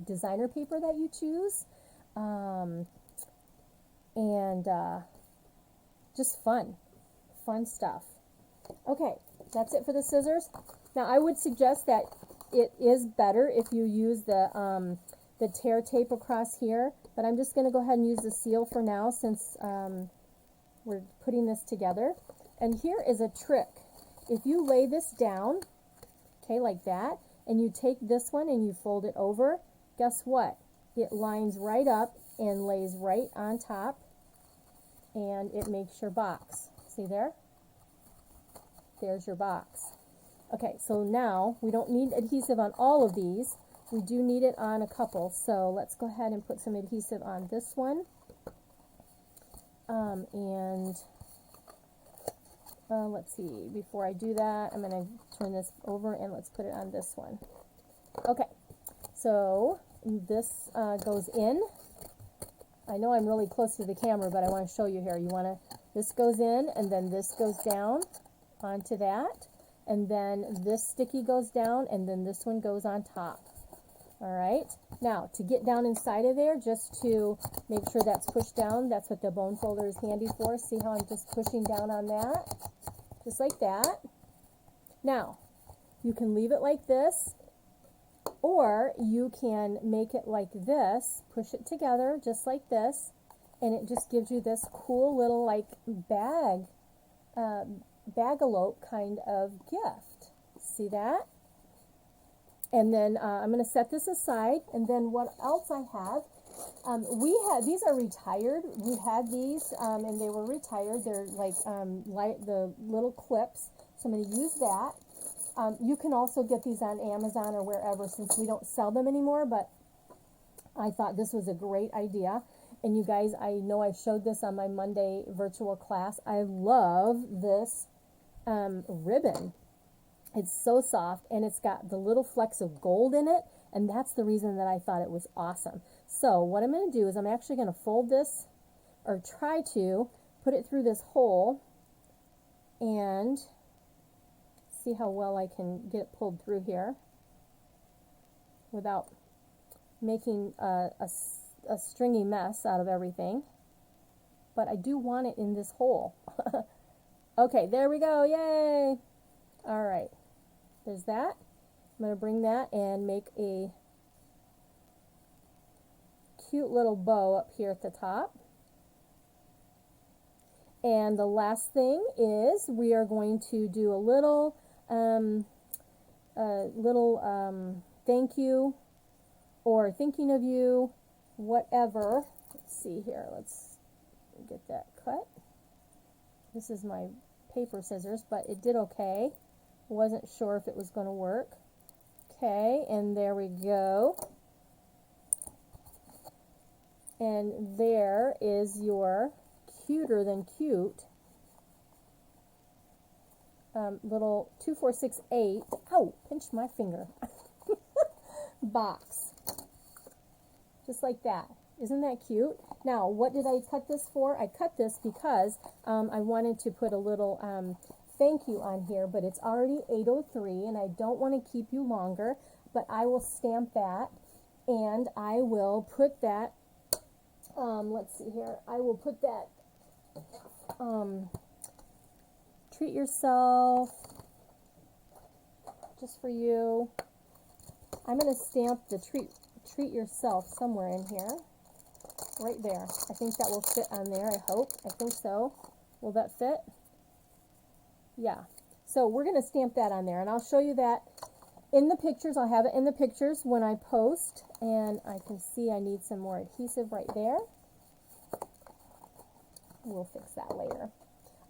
designer paper that you choose, and just fun stuff. Okay, that's it for the scissors. Now I would suggest that it is better if you use the tear tape across here, but I'm just going to go ahead and use the seal for now since we're putting this together. And here is a trick. If you lay this down, okay, like that, and you take this one and you fold it over, guess what? It lines right up and lays right on top, and it makes your box. See there? There's your box. Okay, so now we don't need adhesive on all of these. We do need it on a couple, so let's go ahead and put some adhesive on this one. Let's see, before I do that, I'm going to turn this over and let's put it on this one. Okay, so this goes in. I know I'm really close to the camera, but I want to show you here. This goes in, and then this goes down onto that, and then this sticky goes down, and then this one goes on top. Alright, now to get down inside of there, just to make sure that's pushed down, that's what the bone folder is handy for. See how I'm just pushing down on that? Just like that. Now, you can leave it like this, Or you can make it like this, push it together just like this, and it just gives you this cool little like bagalope kind of gift. See that? And then I'm going to set this aside, and then what else I have, these are retired. We had these, and they were retired. They're like the little clips, so I'm going to use that. You can also get these on Amazon or wherever, since we don't sell them anymore, but I thought this was a great idea. And you guys, I know I showed this on my Monday virtual class. I love this ribbon. It's so soft, and it's got the little flecks of gold in it, and that's the reason that I thought it was awesome. So what I'm going to do is I'm actually going to fold this, or try to put it through this hole, and see how well I can get it pulled through here without making a stringy mess out of everything. But I do want it in this hole. Okay, there we go. Yay! All right, there's that. I'm going to bring that and make a cute little bow up here at the top. And the last thing is we are going to do a little thank you, or thinking of you, whatever. Let's see here. Let's get that cut. This is my paper scissors, but it did okay. Wasn't sure if it was going to work. Okay, and there we go. And there is your cuter than cute little 2468, ow, pinched my finger, box. Just like that. Isn't that cute? Now, what did I cut this for? I cut this because I wanted to put a little thank you on here, but it's already 8:03, and I don't want to keep you longer, but I will stamp that, and I will put that, let's see here, I will put that, treat yourself, just for you. I'm going to stamp the treat yourself somewhere in here, right there. I think that will fit on there, I hope. I think so. Will that fit? Yeah. So we're going to stamp that on there, and I'll show you that in the pictures. I'll have it in the pictures when I post, and I can see I need some more adhesive right there. We'll fix that later.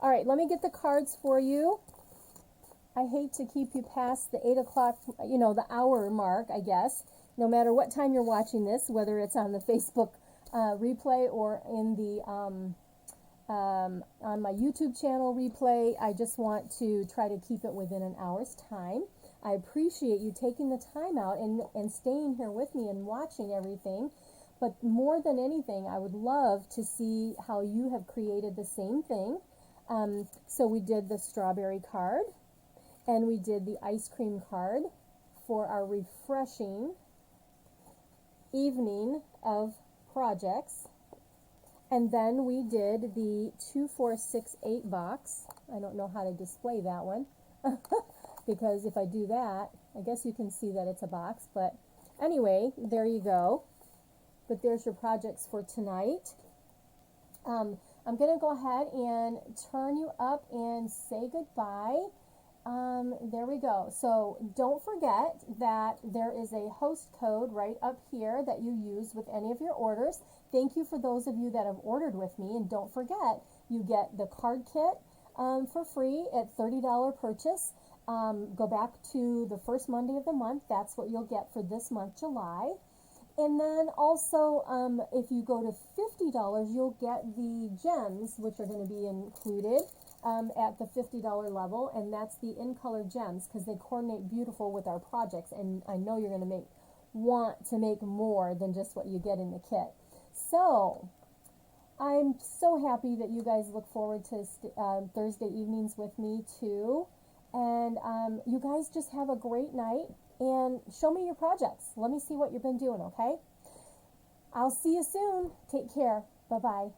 All right, let me get the cards for you. I hate to keep you past the 8 o'clock, the hour mark, I guess. No matter what time you're watching this, whether it's on the Facebook replay or in the on my YouTube channel replay, I just want to try to keep it within an hour's time. I appreciate you taking the time out and staying here with me and watching everything. But more than anything, I would love to see how you have created the same thing. So we did the strawberry card, and we did the ice cream card for our refreshing evening of projects. And then we did the 2468 box. I don't know how to display that one because if I do that, I guess you can see that it's a box. But anyway, there you go. But there's your projects for tonight. I'm going to go ahead and turn you up and say goodbye. There we go. So don't forget that there is a host code right up here that you use with any of your orders. Thank you for those of you that have ordered with me. And don't forget, you get the card kit for free at $30 purchase. Go back to the first Monday of the month. That's what you'll get for this month, July. And then also, if you go to $50, you'll get the gems, which are going to be included at the $50 level, and that's the in-color gems because they coordinate beautiful with our projects, and I know you're going to want to make more than just what you get in the kit. So, I'm so happy that you guys look forward to Thursday evenings with me too, and you guys just have a great night. And show me your projects. Let me see what you've been doing, okay? I'll see you soon. Take care. Bye-bye.